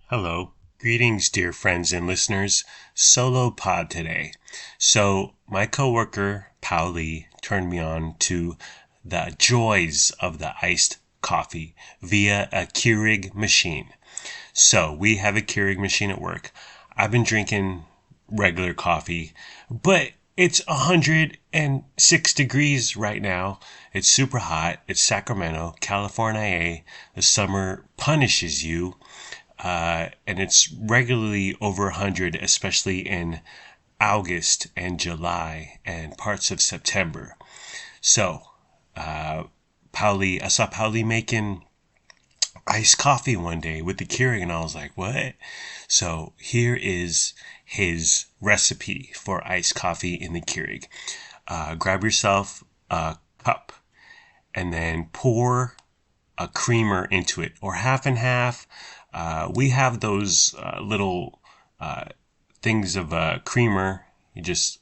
Hello. Greetings, dear friends and listeners. Solo pod today. So, my coworker, Pauli, turned me on to the joys of the iced coffee via a Keurig machine. So, we have a Keurig machine at work. I've been drinking regular coffee, but it's 106 degrees right now. It's super hot. It's Sacramento, California. The summer punishes you. And it's regularly over 100, especially in August and July and parts of September. So, I saw Pauli making iced coffee one day with the Keurig, and I was like, what? So, here is his recipe for iced coffee in the Keurig. Grab yourself a cup and then pour a creamer into it, or half and half. We have those little things of creamer. You just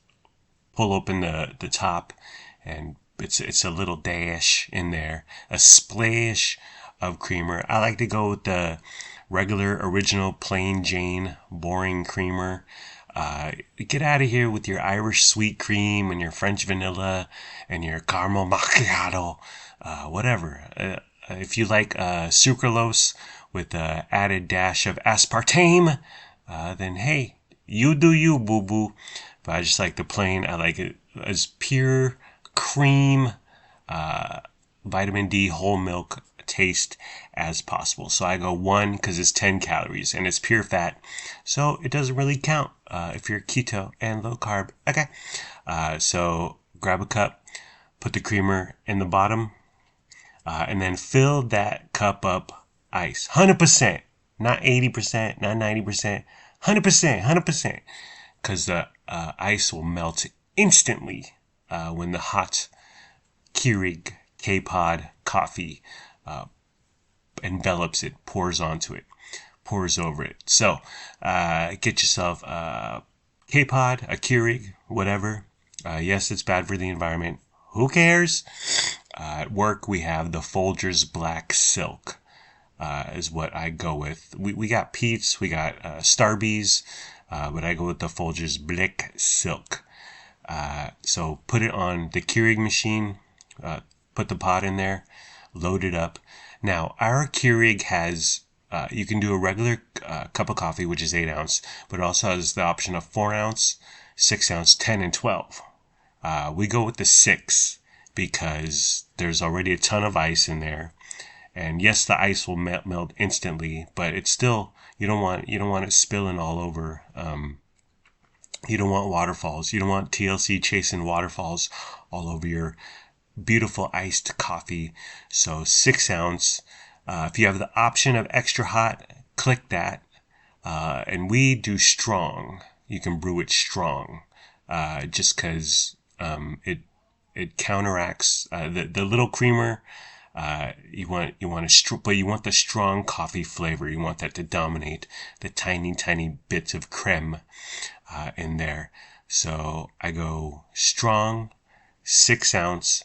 pull open the top, and it's a little dash in there, a splash of creamer. I like to go with the regular, original, plain Jane, boring creamer. Get out of here with your Irish sweet cream and your French vanilla and your caramel macchiato, whatever. If you like sucralose with an added dash of aspartame, then hey, you do you, boo-boo. But I just like the plain. I like it as pure cream, vitamin D, whole milk taste as possible. So I go 1 because it's 10 calories and it's pure fat. So it doesn't really count if you're keto and low carb. Okay. So grab a cup, put the creamer in the bottom, and then fill that cup up ice. 100%. Not 80%, not 90%. 100%, 100%. Because the ice will melt instantly when the hot Keurig K-Pod coffee envelops it, pours onto it, pours over it. So get yourself a K-Pod, a Keurig, whatever. Yes, it's bad for the environment. Who cares? At work, we have the Folgers Black Silk, is what I go with. We got Pete's, we got Starbies, but I go with the Folgers Black Silk. So put it on the Keurig machine, put the pot in there, load it up. Now, our Keurig has, you can do a regular cup of coffee, which is 8 ounce, but it also has the option of 4 ounce, 6 ounce, 10, and 12. We go with the 6 because there's already a ton of ice in there. And yes, the ice will melt instantly, but it's still, you don't want it spilling all over. You don't want waterfalls. You don't want TLC chasing waterfalls all over your beautiful iced coffee. So 6 ounce. If you have the option of extra hot, click that. And we do strong. You can brew it strong, just because it counteracts the little creamer. You want the strong coffee flavor. You want that to dominate the tiny bits of creme in there. So I go strong, 6 ounce,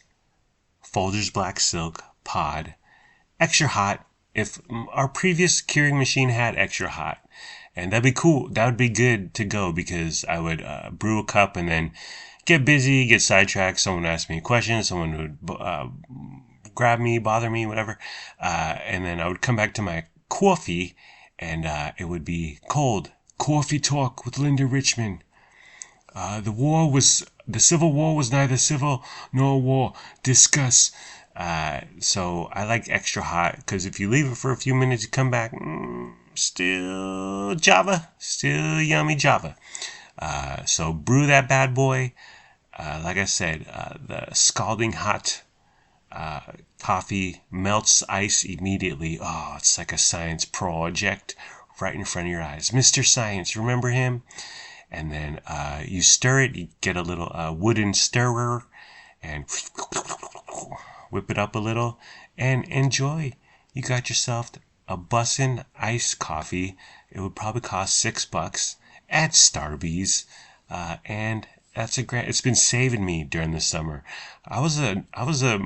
Folgers Black Silk pod, extra hot. If our previous Keurig machine had extra hot, and that'd be cool. That would be good to go because I would brew a cup and then get busy, get sidetracked. Someone would ask me a question. Someone would grab me, bother me, whatever. And then I would come back to my coffee and it would be cold. Coffee Talk with Linda Richmond. The Civil War was neither civil nor war. Discuss. So I like extra hot because if you leave it for a few minutes, you come back, still Java, still yummy Java. So brew that bad boy. Like I said, the scalding hot coffee melts ice immediately. Oh, it's like a science project right in front of your eyes. Mr. Science, remember him? And then you stir it. You get a little wooden stirrer and whip it up a little and enjoy. You got yourself a bussin' iced coffee. It would probably cost $6 at Starbucks, and it's been saving me during the summer. I was a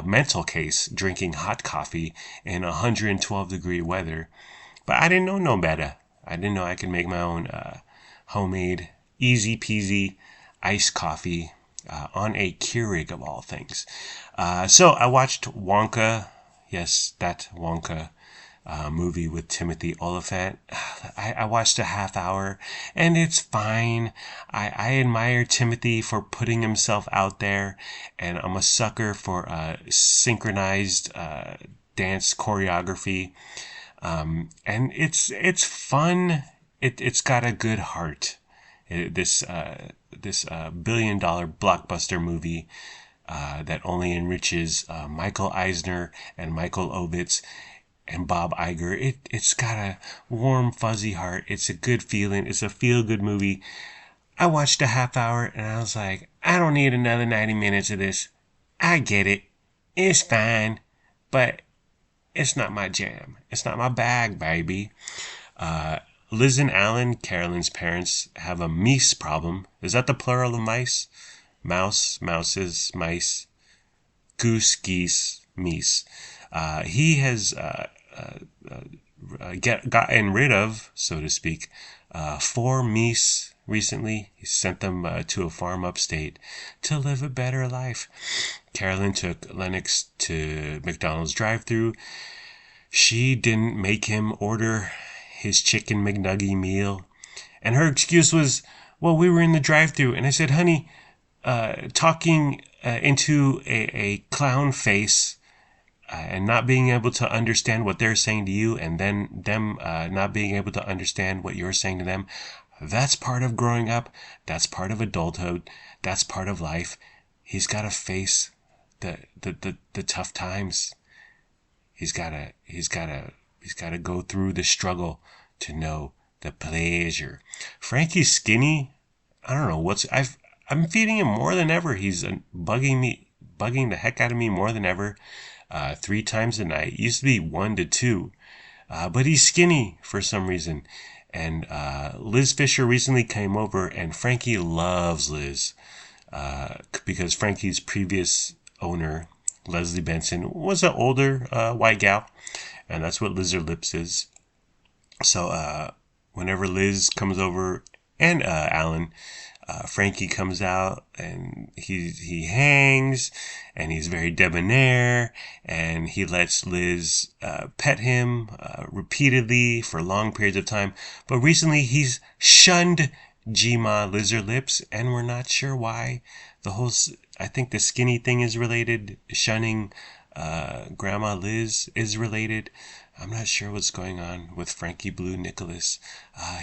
mental case drinking hot coffee in 112 degree weather But I didn't know no better. I didn't know I could make my own homemade, easy peasy iced coffee on a Keurig of all things. So I watched Wonka. Yes, that Wonka movie with Timothy Oliphant. I watched a half hour and it's fine. I admire Timothy for putting himself out there, and I'm a sucker for synchronized dance choreography. And it's fun. It's got a good heart. This $1 billion blockbuster movie that only enriches Michael Eisner and Michael Ovitz and Bob Iger. It's got a warm, fuzzy heart. It's a good feeling. It's a feel-good movie. I watched a half hour and I was like, I don't need another 90 minutes of this. I get it. It's fine. But it's not my jam. It's not my bag, baby. Liz and Alan, Carolyn's parents, have a meese problem. Is that the plural of mice? Mouse, mouses, mice, goose, geese, meese. He has gotten rid of, so to speak, 4 meese recently. He sent them to a farm upstate to live a better life. Carolyn took Lennox to McDonald's drive-thru. She didn't make him order his chicken McNugget meal. And her excuse was, well, we were in the drive-thru. And I said, honey, talking into a clown face and not being able to understand what they're saying to you, and then them not being able to understand what you're saying to them, that's part of growing up. That's part of adulthood. That's part of life. He's got to face the tough times. He's gotta go through the struggle to know the pleasure. Frankie's skinny. I don't know I'm feeding him more than ever. He's bugging the heck out of me more than ever. 3 times a night. It used to be 1 to 2. But he's skinny for some reason. And Liz Fisher recently came over, and Frankie loves Liz. Because Frankie's previous owner, Leslie Benson, was an older white gal, and that's what Lizard Lips is. So whenever Liz comes over and Alan, Frankie comes out and he hangs, and he's very debonair, and he lets Liz pet him repeatedly for long periods of time. But recently he's shunned Gma Lizard Lips, and we're not sure why. I think the skinny thing is related. Shunning Grandma Liz is related. I'm not sure what's going on with Frankie Blue Nicholas.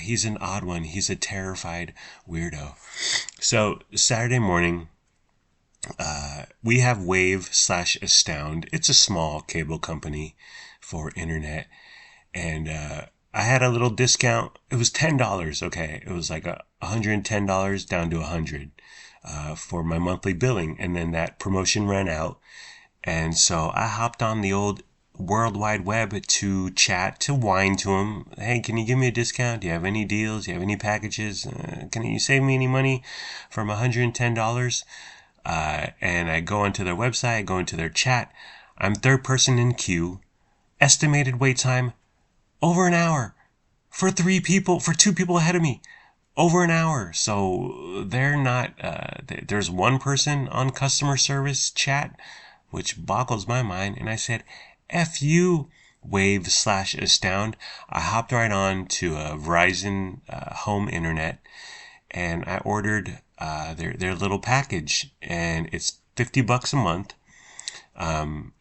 He's an odd one. He's a terrified weirdo. So Saturday morning, we have Wave/Astound. It's a small cable company for internet. And I had a little discount. It was $10. Okay. It was like $110 down to $100. For my monthly billing, and then that promotion ran out, and so I hopped on the old World Wide Web to chat, to whine to him. Hey, can you give me a discount? Do you have any deals? Do you have any packages? Can you save me any money from $110? And I go onto their website, go into their chat. I'm 3rd person in queue. Estimated wait time over an hour for 2 people ahead of me. Over an hour. So they're not, there's 1 person on customer service chat, which boggles my mind. And I said, F you, Wave/Astound. I hopped right on to Verizon home internet, and I ordered their little package, and it's $50 a month. And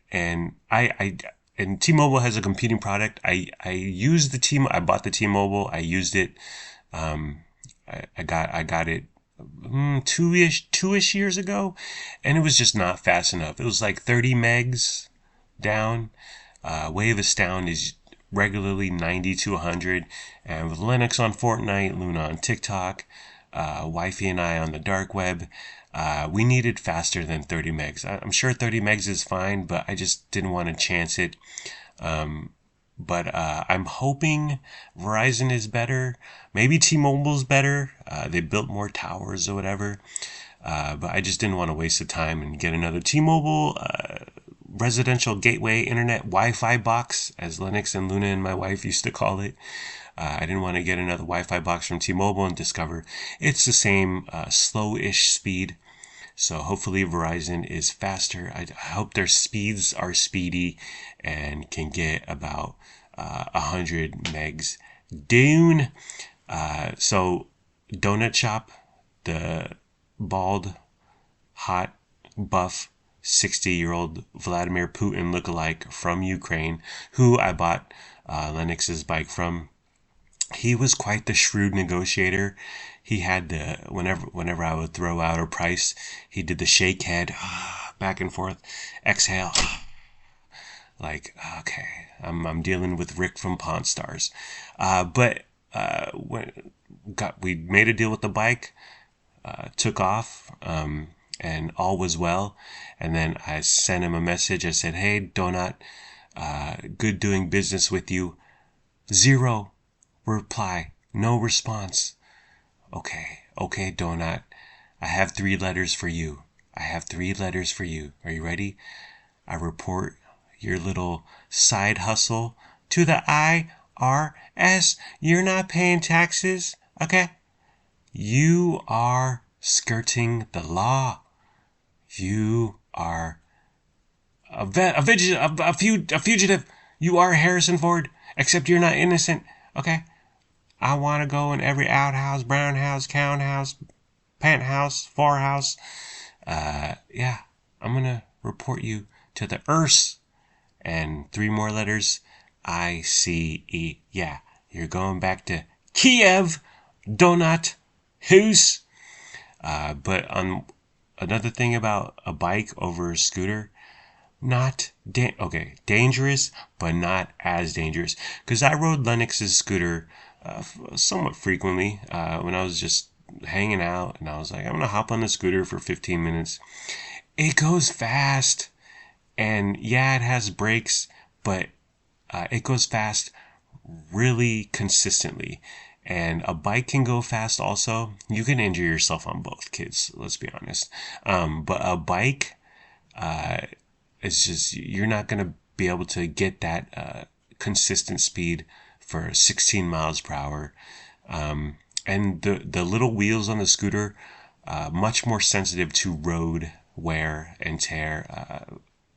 and T-Mobile has a competing product. I bought the T-Mobile. I used it. I got it 2-ish years ago, and it was just not fast enough. It was like 30 megs down. Wave/Astound is regularly 90 to 100, and with Linux on Fortnite, Luna on TikTok, Wifey and I on the dark web, we needed faster than 30 megs. I'm sure 30 megs is fine, but I just didn't want to chance it. But I'm hoping Verizon is better. Maybe T-Mobile's better. They built more towers or whatever. But I just didn't want to waste the time and get another T-Mobile. residential gateway internet Wi-Fi box, as Lennox and Luna and my wife used to call it. I didn't want to get another Wi-Fi box from T-Mobile and discover it's the same slow-ish speed. So hopefully Verizon is faster. I hope their speeds are speedy and can get about 100 megs down. So Donut Shop, the bald, hot, buff, 60-year-old Vladimir Putin lookalike from Ukraine, who I bought Lennox's bike from. He was quite the shrewd negotiator. He had the whenever I would throw out a price, he did the shake head, back and forth, exhale, like okay, I'm dealing with Rick from Pawn Stars. But we made a deal with the bike, took off, and all was well. And then I sent him a message. I said, "Hey, Donut, good doing business with you." 0 reply, no response. Okay, Donut. I have 3 letters for you. Are you ready? I report your little side hustle to the IRS. You're not paying taxes, okay? You are skirting the law. You are a fugitive. You are Harrison Ford, except you're not innocent, okay? I want to go in every outhouse, brown house, count house, penthouse, forehouse. Yeah, I'm going to report you to the IRS. And 3 more letters, ICE. Yeah, you're going back to Kiev, Donut, Hus. But on another thing about a bike over a scooter, dangerous, but not as dangerous. Because I rode Lennox's scooter somewhat frequently when I was just hanging out, and I was like, I'm gonna hop on the scooter for 15 minutes. It goes fast, and yeah, it has brakes, but it goes fast really consistently. And a bike can go fast also. You can injure yourself on both, kids, let's be honest. But a bike, it's just, you're not gonna be able to get that consistent speed for 16 miles per hour. And the little wheels on the scooter, much more sensitive to road wear and tear,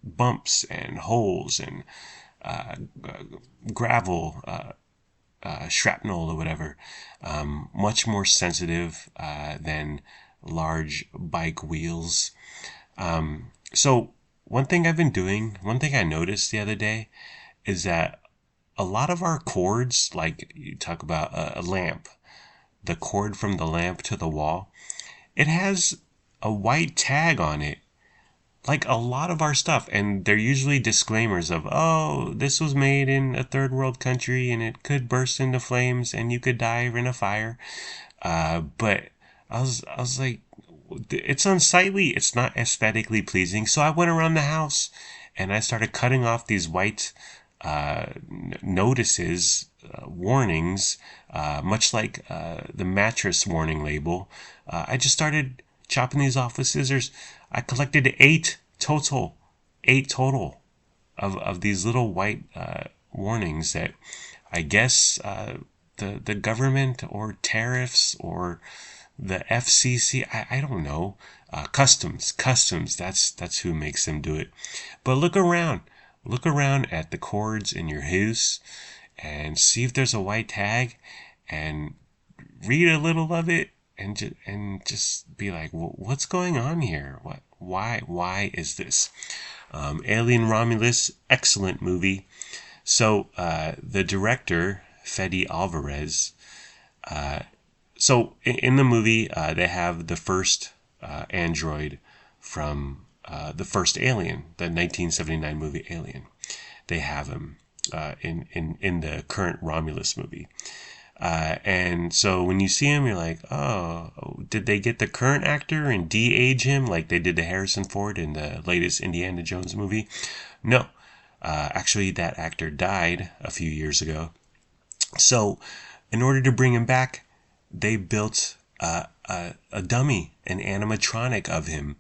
bumps and holes and gravel, shrapnel or whatever, much more sensitive than large bike wheels. So one thing I noticed the other day is that a lot of our cords, like you talk about a lamp, the cord from the lamp to the wall, it has a white tag on it. Like a lot of our stuff, and they're usually disclaimers of, oh, this was made in a third world country and it could burst into flames and you could die in a fire. But I was like, it's unsightly. It's not aesthetically pleasing. So I went around the house and I started cutting off these white notices, warnings, much like the mattress warning label. I just started chopping these off with scissors. I collected 8 total of these little white warnings that I guess the government or tariffs or the FCC, I don't know, customs, that's who makes them do it. But look around at the cords in your house and see if there's a white tag and read a little of it and just be like, well, what's going on here? Why is this? Alien Romulus, excellent movie. So the director, Fede Alvarez, so in the movie, they have the first android from the first Alien, the 1979 movie Alien. They have him in the current Romulus movie. And so when you see him, you're like, oh, did they get the current actor and de-age him like they did to Harrison Ford in the latest Indiana Jones movie? No. Actually, that actor died a few years ago. So in order to bring him back, they built a dummy, an animatronic of him.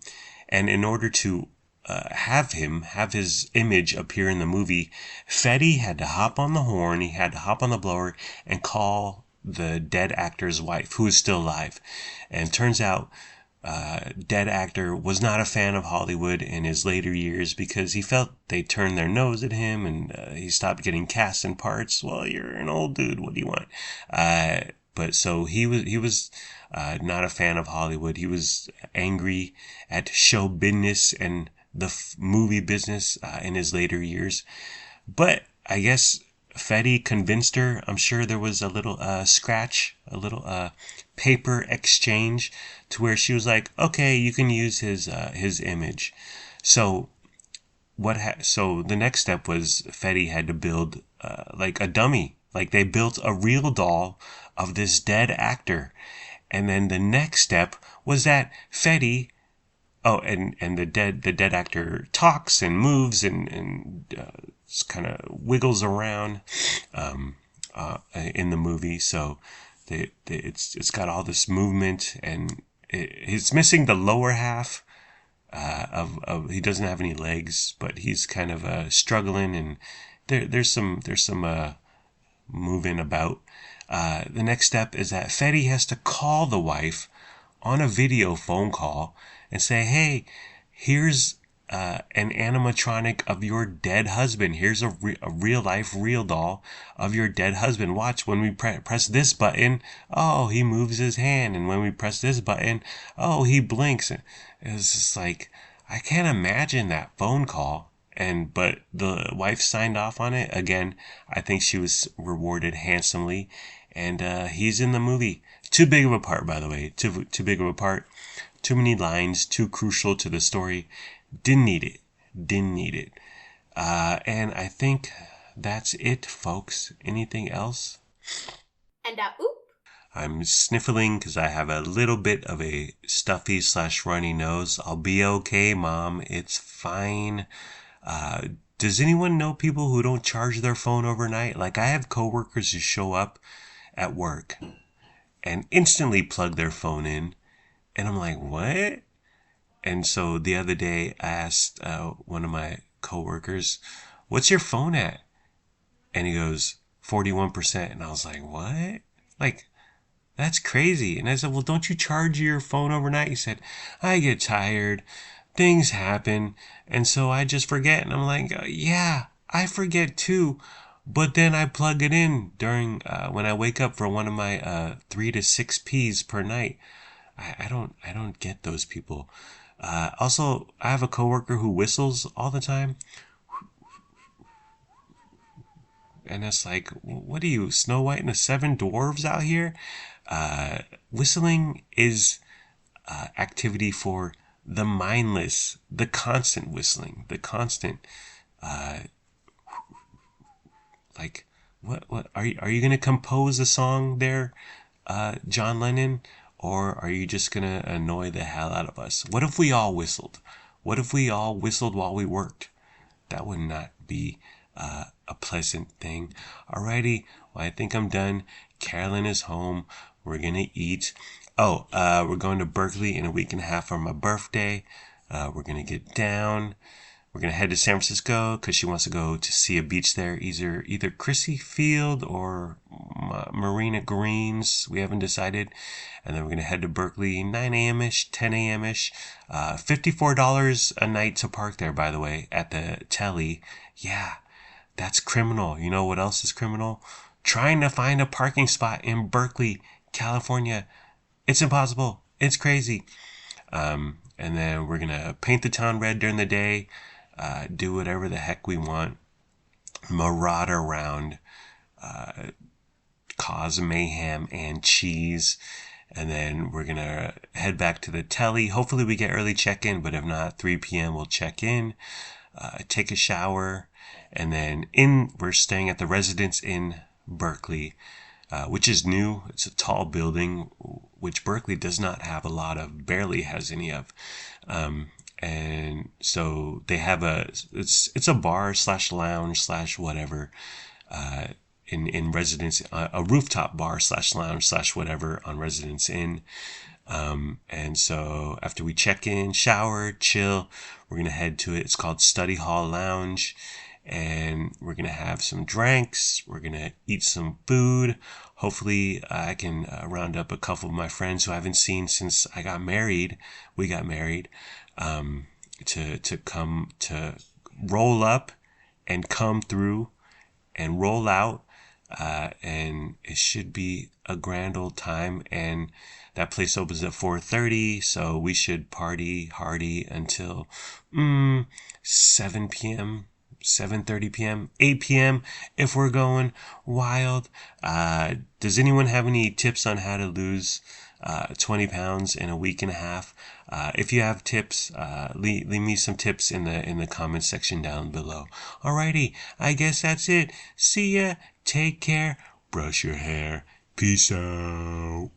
And in order to have his image appear in the movie, Fetty had to hop on the horn, he had to hop on the blower and call the dead actor's wife, who is still alive. And turns out dead actor was not a fan of Hollywood in his later years because he felt they turned their nose at him, and he stopped getting cast in parts. Well, you're an old dude, what do you want? But so he was not a fan of Hollywood. He was angry at show business and the movie business in his later years. But I guess Fetty convinced her. I'm sure there was a little scratch, a little paper exchange, to where she was like, "Okay, you can use his image." So so the next step was Fetty had to build like a dummy. Like they built a real doll of this dead actor, and then the next step was that Fetty. Oh, and the dead actor talks and moves and kind of wiggles around in the movie. So it's got all this movement, and it's missing the lower half of he doesn't have any legs, but he's kind of struggling, and there's some moving about. The next step is that Fetty has to call the wife on a video phone call and say, "Hey, here's an animatronic of your dead husband. Here's a real life, real doll of your dead husband. Watch, when we press this button, oh, he moves his hand. And when we press this button, oh, he blinks." It's just like, I can't imagine that phone call. But the wife signed off on it. Again, I think she was rewarded handsomely. And he's in the movie. Too big of a part, by the way. Too big of a part. Too many lines. Too crucial to the story. Didn't need it. And I think that's it, folks. Anything else? And oop. I'm sniffling because I have a little bit of a stuffy / runny nose. I'll be okay, Mom. It's fine. Does anyone know people who don't charge their phone overnight? Like, I have coworkers who show up at work and instantly plug their phone in. And I'm like, what? And so the other day I asked one of my coworkers, "What's your phone at?" And he goes, 41%. And I was like, what? Like, that's crazy. And I said, "Well, don't you charge your phone overnight?" He said, "I get tired. Things happen. And so I just forget." And I'm like, yeah, I forget too. But then I plug it in during when I wake up for one of my 3 to 6 P's per night. I don't get those people. Also, I have a coworker who whistles all the time. And it's like, what are you, Snow White and the Seven Dwarves out here? Whistling is activity for the mindless, the constant whistling, the constant, like, what are you going to compose a song there, John Lennon? Or are you just going to annoy the hell out of us? What if we all whistled? What if we all whistled while we worked? That would not be a pleasant thing. Alrighty, well, I think I'm done. Carolyn is home. We're going to eat. Oh, we're going to Berkeley in a week and a half for my birthday. We're going to get down. We're going to head to San Francisco because she wants to go to see a beach there, either Crissy Field or Marina Greens. We haven't decided. And then we're going to head to Berkeley 9 a.m.-ish, 10 a.m.-ish. $54 a night to park there, by the way, at the telly. Yeah, that's criminal. You know what else is criminal? Trying to find a parking spot in Berkeley, California. It's impossible. It's crazy. And then we're going to paint the town red during the day. Do whatever the heck we want, marauder around, cause mayhem and cheese, and then we're gonna head back to the telly. Hopefully we get early check-in, but if not, 3 p.m. we'll check in, take a shower, and then we're staying at the Residence Inn Berkeley, which is new. It's a tall building, which Berkeley does not have a lot of, barely has any of. And so they have it's a bar / lounge / whatever, in Residence, a rooftop bar / lounge / whatever on Residence Inn. And so after we check in, shower, chill, we're going to head to it. It's called Study Hall Lounge. And we're going to have some drinks. We're going to eat some food. Hopefully, I can round up a couple of my friends who I haven't seen since I got married. We got married. To come to roll up and come through and roll out. And it should be a grand old time. And that place opens at 4:30, so we should party hardy until 7 p.m., 7:30 p.m., 8 p.m. if we're going wild. Does anyone have any tips on how to lose 20 pounds in a week and a half? If you have tips, leave me some tips in the comment section down below. Alrighty, I guess that's it. See ya. Take care. Brush your hair. Peace out.